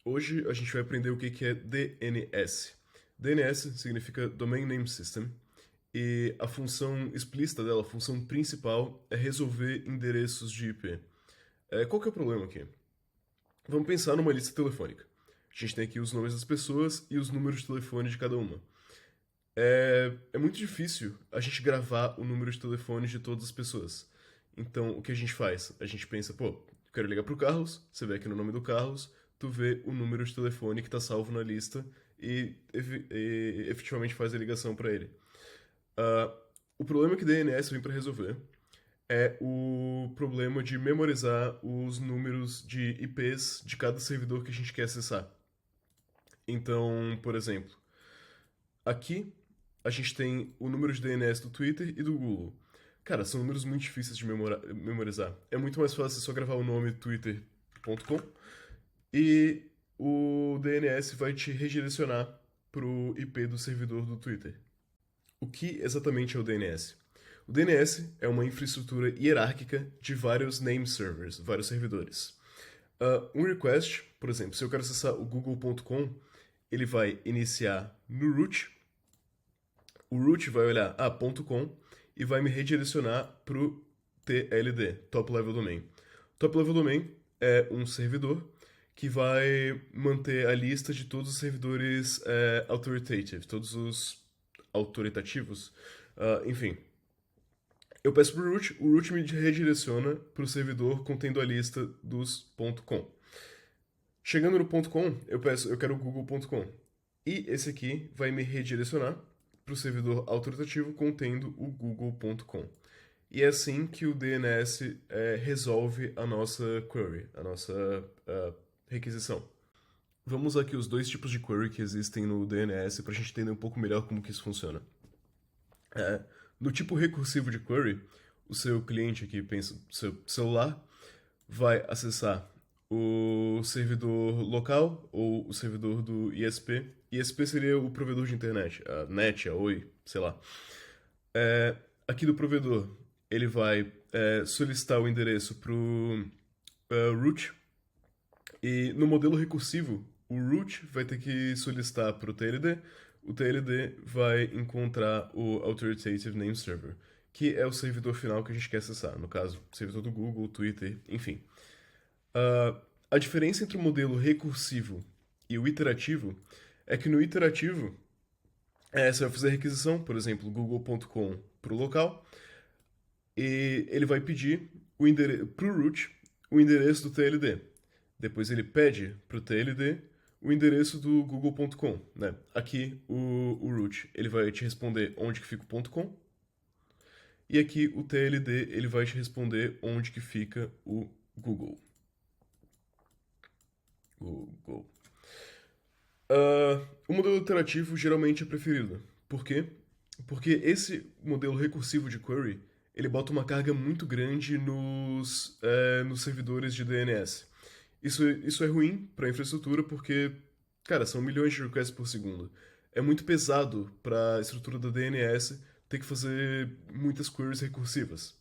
Hoje a gente vai aprender o que é DNS. DNS significa Domain Name System e a função explícita dela, a função principal, é resolver endereços de IP. Qual que é o problema aqui? Vamos pensar numa lista telefônica. A gente tem aqui os nomes das pessoas e os números de telefone de cada uma. É muito difícil a gente gravar o número de telefone de todas as pessoas. Então, o que a gente faz? A gente pensa, pô, quero ligar pro Carlos, você vê aqui no nome do Carlos, tu vê o número de telefone que tá salvo na lista e efetivamente faz a ligação para ele. Ah, o problema que DNS vem para resolver é o problema de memorizar os números de IPs de cada servidor que a gente quer acessar. Então, por exemplo, aqui a gente tem o número de DNS do Twitter e do Google. Cara, são números muito difíceis de memorizar. É muito mais fácil só gravar o nome twitter.com e o DNS vai te redirecionar pro IP do servidor do Twitter. O que exatamente é o DNS? O DNS é uma infraestrutura hierárquica de vários name servers, vários servidores. Um request, por exemplo, se eu quero acessar o google.com, ele vai iniciar no root. O root vai olhar .com e vai me redirecionar para o TLD, Top Level Domain. Top Level Domain é um servidor que vai manter a lista de todos os servidores authoritative, todos os autoritativos. Enfim, eu peço pro root, o root me redireciona para o servidor contendo a lista dos .com. Chegando no .com, eu peço, eu quero o google.com. E esse aqui vai me redirecionar para o servidor autoritativo contendo o google.com. E é assim que o DNS resolve a nossa query, a nossa requisição. Vamos aqui os dois tipos de query que existem no DNS para a gente entender um pouco melhor como que isso funciona. No tipo recursivo de query, o seu cliente aqui, pensa, seu celular, vai acessar o servidor local ou o servidor do ISP. ISP seria o provedor de internet, a NET, a Oi, sei lá. Aqui do provedor, ele vai solicitar o endereço para o root. E no modelo recursivo, o root vai ter que solicitar para o TLD vai encontrar o Authoritative Name Server, que é o servidor final que a gente quer acessar, no caso, o servidor do Google, Twitter, enfim. A diferença entre o modelo recursivo e o iterativo é que no iterativo você vai fazer a requisição, por exemplo, google.com para o local, e ele vai pedir para o root o endereço do TLD. Depois ele pede para o TLD o endereço do google.com. Né? Aqui o root ele vai te responder onde que fica o ponto .com e aqui o TLD ele vai te responder onde que fica o Google. Google. O modelo iterativo geralmente é preferido. Por quê? Porque esse modelo recursivo de query ele bota uma carga muito grande nos servidores de DNS. Isso é ruim para a infraestrutura porque, cara, são milhões de requests por segundo. É muito pesado para a estrutura da DNS ter que fazer muitas queries recursivas.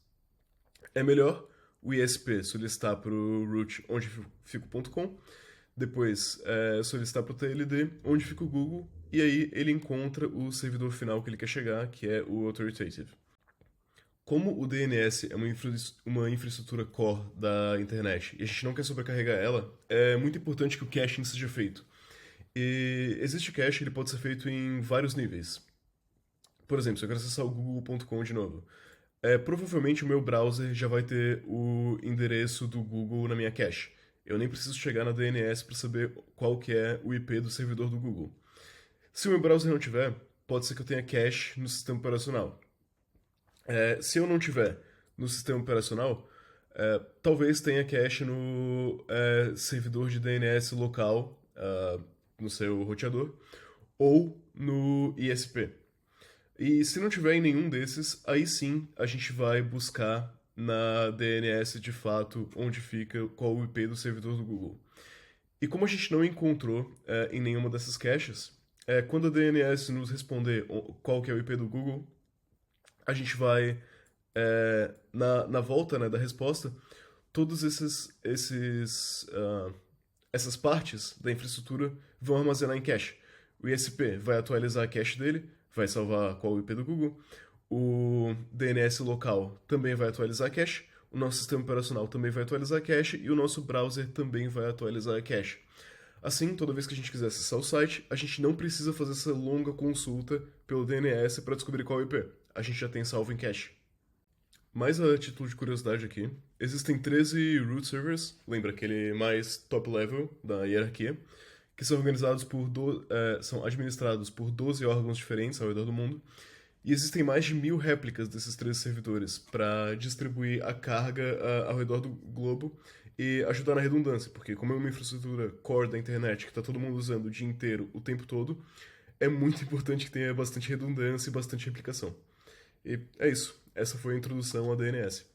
É melhor o ISP solicitar para o root onde fica o ponto .com, depois solicitar para o TLD onde fica o Google, e aí ele encontra o servidor final que ele quer chegar, que é o Authoritative. Como o DNS é uma infraestrutura core da internet e a gente não quer sobrecarregar ela, é muito importante que o caching seja feito. E existe cache, ele pode ser feito em vários níveis. Por exemplo, se eu quero acessar o google.com de novo, provavelmente o meu browser já vai ter o endereço do Google na minha cache. Eu nem preciso chegar na DNS para saber qual que é o IP do servidor do Google. Se o meu browser não tiver, pode ser que eu tenha cache no sistema operacional. Se eu não tiver no sistema operacional, talvez tenha cache no servidor de DNS local, no seu roteador, ou no ISP. E se não tiver em nenhum desses, aí sim a gente vai buscar na DNS de fato onde fica qual o IP do servidor do Google. E como a gente não encontrou em nenhuma dessas caches, quando a DNS nos responder qual que é o IP do Google, a gente vai, na volta, né, da resposta, todos esses Essas partes da infraestrutura vão armazenar em cache. O ISP vai atualizar a cache dele, vai salvar qual é o IP do Google. O DNS local também vai atualizar a cache. O nosso sistema operacional também vai atualizar a cache. E o nosso browser também vai atualizar a cache. Assim, toda vez que a gente quiser acessar o site, a gente não precisa fazer essa longa consulta pelo DNS para descobrir qual é o IP. A gente já tem salvo em cache. Mais a título de curiosidade aqui, existem 13 root servers, lembra aquele mais top level da hierarquia, que são organizados são administrados por 12 órgãos diferentes ao redor do mundo, e existem mais de 1000 réplicas desses 13 servidores para distribuir a carga ao redor do globo e ajudar na redundância, porque como é uma infraestrutura core da internet que está todo mundo usando o dia inteiro, o tempo todo, é muito importante que tenha bastante redundância e bastante replicação. E é isso. Essa foi a introdução à DNS.